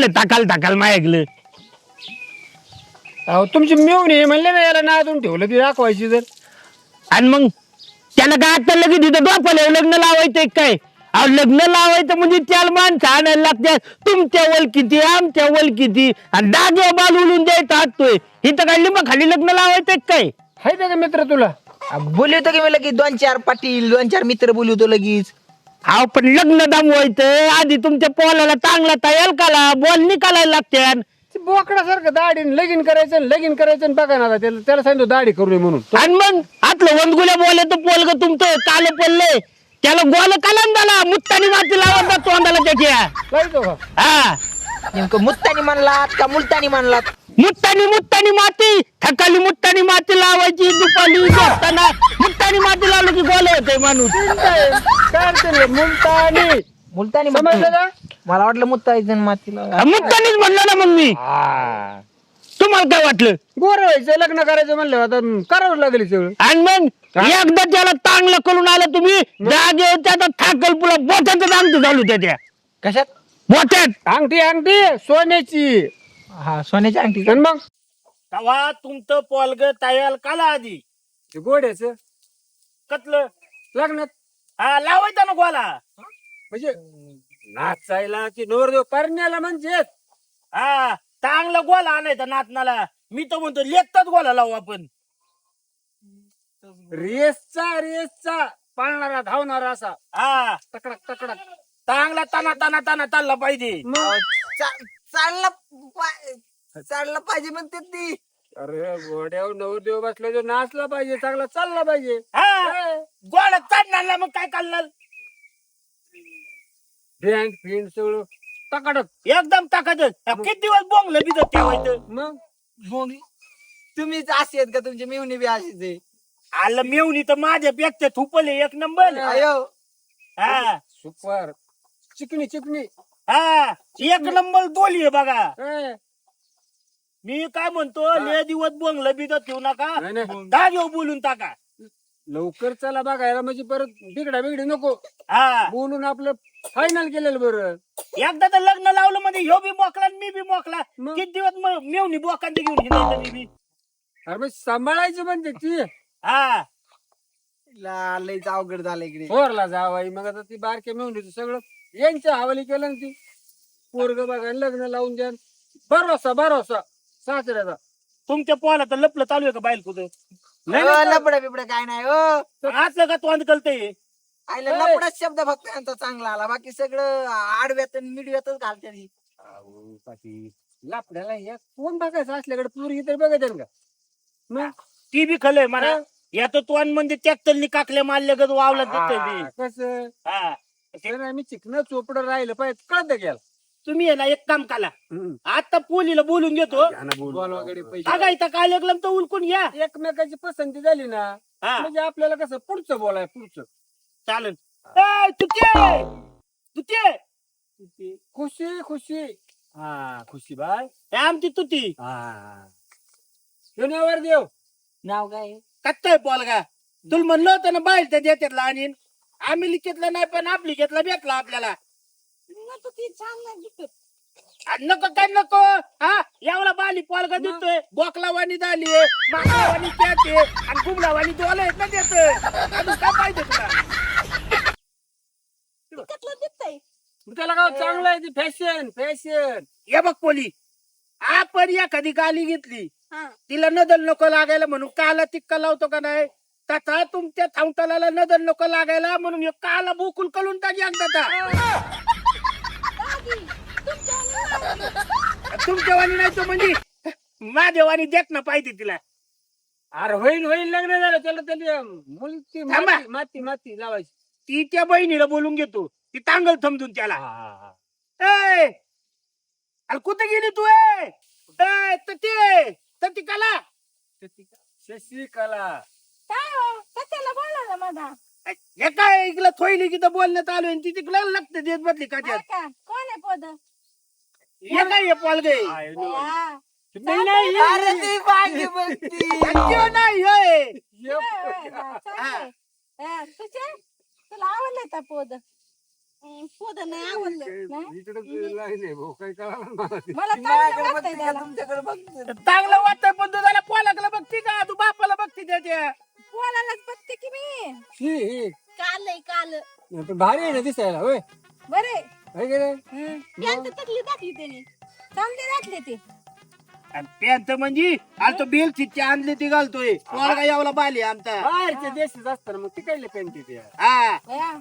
म्हणलं टाकाल टाकाल मायकलं. अहो तुमची मेवणी म्हणले ना याला नादून ठेवलं ती दाखवायची जर. आणि मग त्याला काय आता लगेच तिथं डोपाला लग्न लावायचं काय? अहो लग्न लावायचं म्हणजे त्याला माणसं आणायला लागतात. तुमच्या वल किती आमच्या वल किती आणि दागे बाल उलून द्यायचा हातोय. इथं काय लिंबा खाली लग्न लावायचं काय? हाय का मित्र तुला? बोलवतो की मी लगेच 2-4 पाटील 2-4 मित्र बोलवतो लगेच. अहो पण लग्न दमवायचं आधी तुमच्या पोलाला चांगला तयार करा, बॉल निकालायला लागतात. बोकडासारखं दाढी लगीन करायचं बघा ना त्याला त्याला सांगतो दाढी करू नये म्हणून. आणि मग आतलं वंदगुल्या बोलायचं पोलग तुमचं काल पडलंय त्याला गोल कालन झाला मुत्तानी माती लावत तोंडाला त्याच्या. कळतो का? हा नेमकं मुत्तानी म्हणलात का मुलतानी म्हणलात? मुत्तानी माती थकाली मुत्तानी माती लावायची दुपारी झोपताना मुत्तानी माती लावली की गोल होतोय माणूस. काय अडचण नाही. मुलतानी मुलतानी समजलं म्हणतो. का? मला वाटलं मुत्ताईजन मातीला. मुत्तानीच म्हणलं ना मग मी. तुम्हाला काय वाटलं? गोर व्हायचं लग्न करायचं म्हणलं आता करावं लागेल सगळं. आणि मग एकदा त्याला चांगलं करून आलं तुम्ही जागे त्याचा थाकल पुला बोट्याचं दांगत चालू त्याच्या कशात? बोट्यात. अंगठी सोन्याची. हा सोन्याची अंगठी. आणि मग तेव्हा तुमचं पोलग तयार काला आधी ते गोड्याच कतलं लग्नात हा लावायचा ना गोला. म्हणजे नाचायला की नवरदेव करण्याला म्हणजे हा चांगला गोला आणायचा नातनाला. मी तर म्हणतो लेखतात गोला लावू आपण. रेसचा पाळणारा धावणारा असा हा तकडक तकडक. चांगला ताना ताना ताना चालला पाहिजे. मग चाललं पाहिजे म्हणते ती. अरे घोड्यावर नवरदेव बसला जो नाचला पाहिजे चांगला चालला पाहिजे. हा गोला चढणार मग काय करणार? बँड फिंड सगळं तकडक. एकदम ताकद. किती दिवस बोंगलं बिजत ठेवायचं. मग बोंगली तुम्हीच अशी आहेत का? तुमची मेवणी बी अशीच आहे. आलं मेवणी तर माझ्यापेक्षा थुपले एक नंबर. अयो हा सुपर चिकनी. हा एक नंबर बोली बघा. ए, मी काय म्हणतो ले दिवस बोंगलं बिजत ठेवू नका. नाही, नाही. दाग बोलून टाका. लवकर चला बघायला म्हणजे परत बिघडी नको. हा बोलून आपलं फायनल केलेलं बरं. एकदा तर लग्न लावलं म्हणजे ह्यो बी मोकला आणि मी बी मोकला. मग? किती दिवस मेवणी बोकांडी घेऊन हिंडायचं मी बी. अरे मग सांभाळायचं म्हणते ती. हा लयच अवघड झालं इकडे. थोरला जावाई मग आता ती बारक्या मेवणीचं सगळं यांच्या हवाली केलं ना ती. पोरग बघायला लग्न लावून द्या. भरोसा सासऱ्याचा. तुमच्या पोहाला तर लपलं चालू आहे का बाईल कुठं? लपडा बिपडा काय नाही हो. असलं का तोंड कळतंय. आईला लपडाच शब्द फक्त यांचा चांगला आला. बाकी सगळं आडव्यात आणि मिडव्यातच घालते. लापड्याला या कोण बघायचं असल्याकडे पोरगी तर बघायचं का? मग ती बी खलंय म्हणा. यात तोंड म्हणजे ट्रॅक्टरनी काकल्या मारल्या गत वावला कसं हा आम्ही चिकन चोपडं राहिलं पाहिजे कळत गेला. तुम्ही आहे ना एक काम करा. आता पोलीला बोलून घेतो. बघायचं काय लागलं तर उलकून घ्या. एकमेकाची पसंती झाली ना हा म्हणजे आपल्याला कसं पुढचं बोलाय पुढचं. चालेल. तुते खुशी हा खुशी बाय. आमची तुती हा जुन्यावर देव नाव काय? कच्चाय पोलगा. तुला म्हणलं होतं ना बाहेर त्या देत्यातला आणि आम्ही लिखितला नाही पण आपली घेतला भेटला आपल्याला. नको काय नको. हा एवढा बाली पोलगा देतोय. बोकलावानी झाली माकलावानी त्याचे आणि गुमलावानी डोला येत ना देत. काय पाहिजे तुला? त्याला गाव चांगलं आहे ती फॅशन. हे बघ पोली आपण एखादी गाली घेतली तिला नदल नको लागायला म्हणून काला तिक्का लावतो का नाही तथा तुमच्या थांबताला नदल नको लागायला म्हणून काला बोकुल कळून टाकी एकदा. तुमच्या वाणी नाही तो म्हणजे माझ्या वाणी देत ना पाहिजे तिला. अरे होईल लग्न झालं त्याला त्याला मुलगी थांबा. माती लावायची. ती त्या बहिणीला बोलून घेतो. ती तांगल थमदून त्याला. अरे कुठे गेली तू? ती काला शशिकला हे काय इकडं थोईली की बोलण्यात आलोय ती तिकडे लग्न देत बदली का त्यात. कोण आहे पद? हे काय हे पोलगे अरे ती बाकी बसती. नाही होय. तुझे तुला आवडले का पद? पोदं नाही आवडलं नाही? इकडे लाईन आहे भाऊ, काही कळालं मला ते. मला माझ्याकडे चांगलं बघते वाटतंय का त्याला. तुमच्याकडे बघते चांगलं वाटतंय पण तुझ्याला पोलाकला बघती का तू बापाला बघती त्याच्या पोलालाच बघते की मी. ही काल आहे काल. पण भारी आहे ना दिसायला होय बरे है की नाही? पॅन्ट तकली टाकली त्याने. चांगली घातली ती. पॅन्ट म्हणजे आज तो बेल चिच्ची आणली ती घालतोय पोरगा यावला बाली आमचा बाहेरचे देशीच असतात मग तिकडले पेंटी ते हा बया,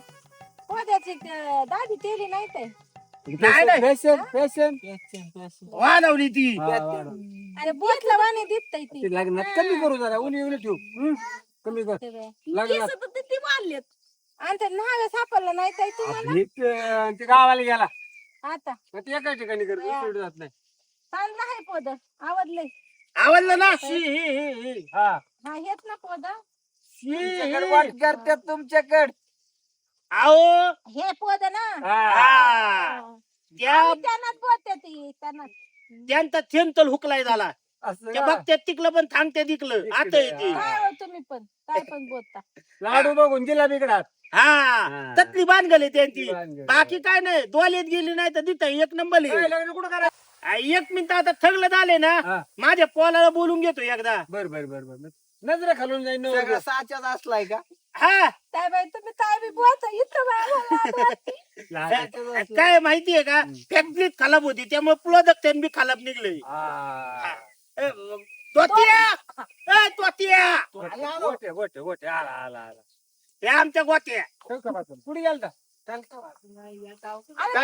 पोद्याची दाढी केली नाही ते. नाही, नाही. फॅशन फॅशन वाढवली ती अरे बोतला वाणी दिसतय ती. ते लग्नात कमी करू जरा उली उली ठेवू कमी कर लग्नात केस तर ती वाढलेत. आणि ते नाव सापडलं नाही तर तुम्हाला आणि ते गावाला गेला आता मग ते एका ठिकाणी करतो दुसरीकडे जात नाही चांगलं आहे पोद. आवडलंय. आवडलं ना हा हा हेच ना पोद. तुमच्याकडे वाट करतात तुमच्याकडे अहो हे पोद ना. हा. त्या आम्ही त्यांनाच बोलते ती त्यांनाच. त्यांचा थेंबतल हुकलाय झाला असं त्या का? बघते तिकलं पण थांबते तिकलं आता येते काय हो तुम्ही पण काय पण बोलता. लाडू बघून जिलेबी इकडात हा ततली बांधगले त्यांची बांधगल. बाकी काय नाही दोलेत गेली नाही तर तिथं एक नंबर आहे. लग्न कुठं करा एक मिनिट आता थगलं झाले ना हा. माझ्या पोलाला बोलून घेतो एकदा बर बर बर बर नजर खालून जाईन ना सगळा वगैरे. साच्याच असलाय का हा काय बाई तुम्ही काय बी बोलता इथं बाई आम्हाला वाटते. लहान. काय माहितीये का फॅक्टरीत खराब होती त्यामुळे प्रोडक्ट बी खराब निघले हा. त्वत्या गोटे गोटे गोटे आला आला आला हे आमच्या गोत्या ठेव का बाजूला? कुठे गेलता आणि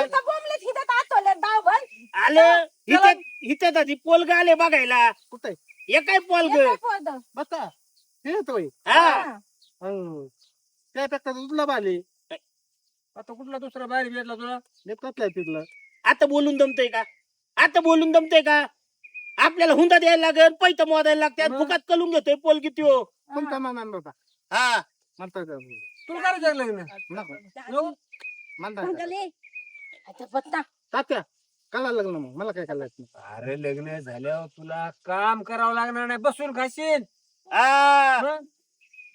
तिथं बोंबलत हिथं आतोले डाव बन. आलं इथे इथे दादी पोलग आले बघायला कुठे हे काय पोलग हे काय पोद. बसा हे येतोय हा हा. त्यापेक्षा तुला बाले आता कुठला दुसरा बाहेर भेटला तुला नेपकातलाय तिथलं आता बोलून दमतय का आता बोलून दमतय का आपल्याला हुंडा द्यायला लागेल पैसे मोदायला लागतात मग? फुकात कलून घेतोय पोल किती हो कोणता मामा होता हा म्हणता तुला करायचं लग्न दादी, म्हणता अंकल ये. अच्छा पत्ता. तात्या कला लग्न मग मला काय करायचं अरे लग्न झाल्यावर तुला काम करावं लागणार नाही बसून खाशील हा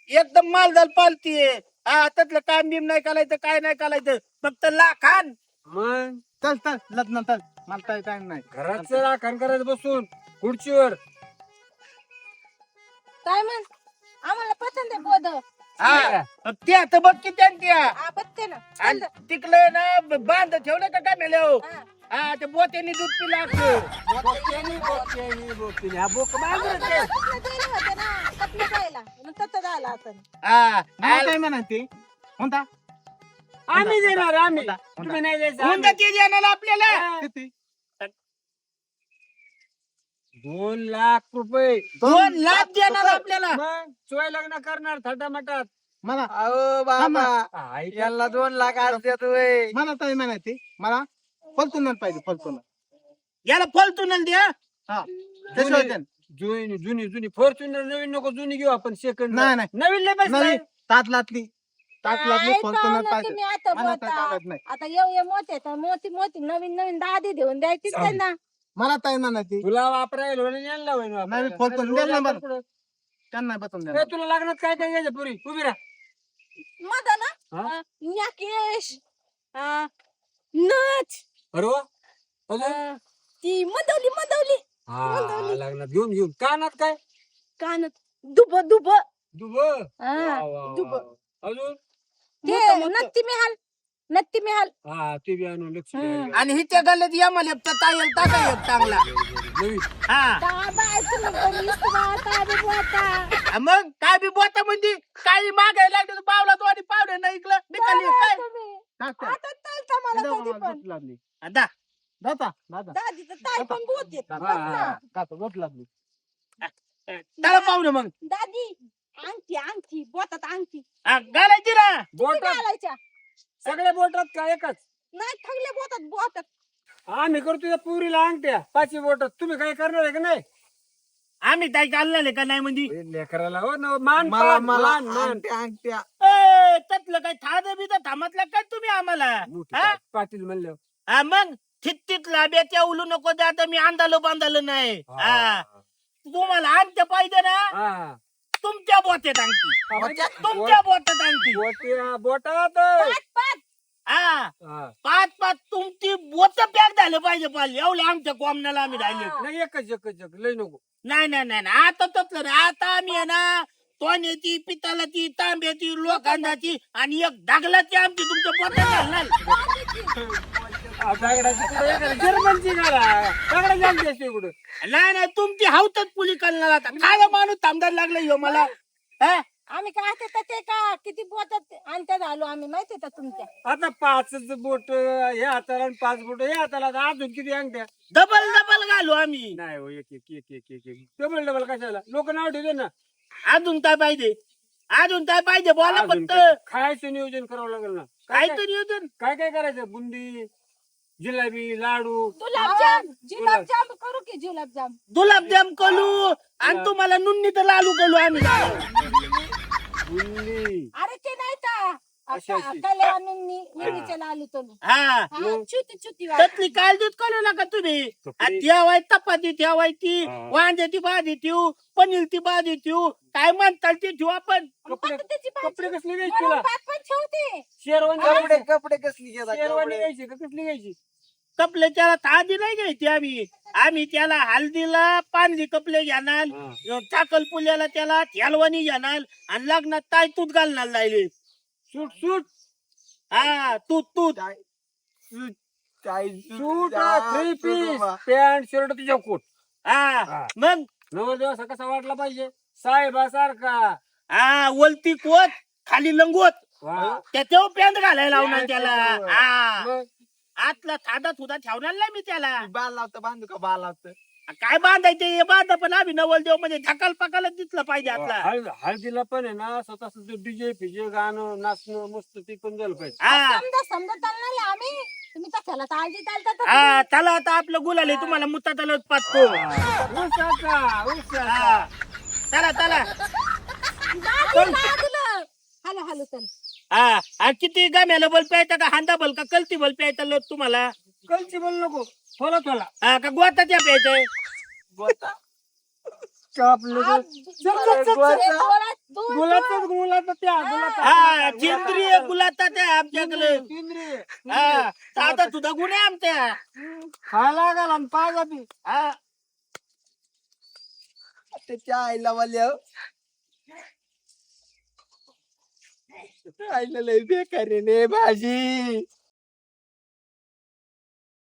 एकदम मालदाल पालतीये हा त्यातलं काम बिम नाही करायचं काय नाही करायचं फक्त लाखान मग चल चल लग्न चल मला काय नाही घराचं राखण करायचं बसून खुर्चीवर काय म्हण आम्हाला पसंत आहे पोद. हा ते आता बघ की त्यांच्या हा बघते ना. आणि तिकडं ना बांध ठेवलं का काय मेले हो हा. हा ते बोत्यानी दूध पिला असतं. बोक्यानी, बोक्यानी, बोक्यानी. हा बोक बांधलं ते. तसलं दिलं होतं ना तसलं द्यायला. मग तसं झालं आता. हा काय म्हणायचे म्हणता आम्ही देणार आम्ही तुम्ही नाही द्यायचं हुंडा आम्ही. ते देणार आपल्याला किती 2,00,000 रुपये 2 लाख देणार आपल्याला मग सोय लग्न करणार थाटामाटात मला अहो बाबा याला 2 लाख असतात होय. मला काय म्हणायचे मला फलतून पाहिजे फलतून याला फलतून द्या जुनी जुनी जुनी फॉर्च्युनर नवीन नको जुनी घेऊ आपण सेकंड नाही, नाही. नवीन लय बसलाय. तातलातली तातलातली ऐका फॉर्च्युनर ना पाहिजे तुम्ही आता मला बोलता. काय चालत नाही आता ये मोठे तर मोठी मोठी नवीन नवीन दादी देऊन द्यायची त्यांना. मला काय म्हणायची तुला वापरायला होईल आणि यांना होईल वापरायला. नाही, फॉर्च्युनर द्या ना रोज बरं. आपण पुढं. त्यांना बसून ए, द्या तुला लग्नात काय काय घ्यायचं पुरी उभी राहा माझा ना हा? याकेश नच अरे वा. अजून? ती मदवली मदवली हा लग्नात घेऊन कानात काय कानात दुब दुब दुब दुब अजून ते नत्ती मिहाल नत्ती मिहाल. हा ते बी आणून लक्ष द्यायला. आणि हिच्या गल्ल्यात यमाल तायल टाका एक चांगला नवीन हा मग काय बी बोता म्हणजे काही मागायला लागलं तर पावला तो आणि पावलं नाही इकलं निकाली काय लागली आता दादा दादा दादीचं ताई पण बोलते बघ ना. काका बोट लागली त्याला पाहुणं मग दादी अंगठी अंगठी बोतात अंगठी हा, घालायची ना बोटात घालायच्या सगळ्या बोटात का एकच नाही ठगल्या बोतात बोतात. आम्ही करतो त्या पुरीला अंगठ्या 5 बोटात तुम्ही काय करणार आहे का नाही आम्ही काय चाललेले का नाही म्हणजे लेकराला हो ना मान मला पान, मला मान मान अंगठ्या अंगठ्या ए, त्यातलं काय थाद बी थांबतलं काय तुम्ही आम्हाला हा? पाटील म्हणलं हा मग थित्तीत लाब्याच्या उलू नको जात मी अंधालो बांधालो नाही हा तुम्हाला अंत्य पाहिजे ना हा तुमच्या बोत्यात अंगठी तुमच्या बोटात अंगठी बोटात पाट पाट हा. 5 तुमची बोच पॅक झालं पाहिजे पाहिजे एवढे आमच्या कोमनाला आम्ही राहिले नाही एकच लय नको. नाही आता तसलं नाही. आता आम्ही आहे ना सोन्याची पितळाची तांब्याची लोखंडाची आणि एक डागलाची आमची तुमच्या पोटात घालणार. दगडाची कुठं एखादी जर्मनची करा. दगडाची आमची असते कुठं. नाही तुमची हावतच पुली करणार आता काय माणूस थांबदार लागला ह्यो मला हा? आम्ही काय ते ते का किती बोटत आणतात आलो आम्ही माहिती का तुमच्या. आता 5 बोट हे हाताला आणि 5 बोट हे हाताला. आता अजून किती अंगठ्या. डबल घालू आम्ही. नाही हो एक डबल कशाला. लोक नाव ठेवते ना. अजून काय पाहिजे बोला अजून फक्त काय? खायचं नियोजन करावं लागेल ना. काय तर नियोजन काय करायचं. बुंदी, जिलेबी, लाडू. गुलाबजाम गुलाबजाम करू की गुलाबजाम. गुलाबजाम करू आणि तुम्हाला नुन्नी तर लालू करू आम्ही बुंदी. अरे ते नाही का अशी. निमीचे लालू तलू. हा छुती त्यातली काळजीच करू नका तुम्ही आणि ठेवाय चपाती ठेवायची हा. वांग्याची भाजी ठेवू पनीरची भाजी ठेवू काय म्हणताल ते ठेवू आपण कपडे कसले घ्यायचे तुला. ठेवते. शेरवानी कपडे कसली घेतात शेरवानी कपडे? घ्यायची का कसली घ्यायची. कपले त्याला ताजी नाही घ्यायची आम्ही त्याला हळदीला पांढरी कपले घेणार चाकल पुल्याला त्याला थेलवानी घेणार आणि लग्नात ताय तूत घालणार जायले सूट हा तूत सूट 3 पीस पॅन्ट शर्ट तुझ्या कोट. हा मग नवरदेव असा कसा वाटला पाहिजे. साहेबासारखा. हा वलती कोत खाली लंगोत वा. त्याच्यावर पॅन्ट घालायला लावणार त्याला हा मग आतला थादा थुदा ठेवणार नाही मी त्याला बाल लावतं बांधू का बाल लावतं. काय बांधायचे हे बांधा पण आम्ही नवलदेव म्हणजे ढकाल पकालच दिसलं पाहिजे आतला हळदीला पण आहे ना स्वतः डीजे फिजे गाणं नाचणं मस्त ते पण झालं पाहिजे. हा समजा चालणार आम्ही. तुम्ही कशाला काळजी चालतात. हा त्याला आता आपलं गुलाल आहे तुम्हाला मुत्ता त्याला पाचतो उसाचा. चला हॅलो हॅलो चल. हा आणि किती गाम्याला बल प्यायचा का हांदा बल का कलती बल प्यायचा लोट तुम्हाला कलची बोल नको. थोला हा का गोताच्या प्यायचंय गोता. कापलं गुलाचा त्या हा केंद्रीय गुलाता त्या आमच्याकडे केंद्रीय हा आता सुद्धा गुन्हे आमच्या खायला लागला आणि पाय बी. हा त्याच्या आईला वाल्या आईला लय बेकार रे भाजी.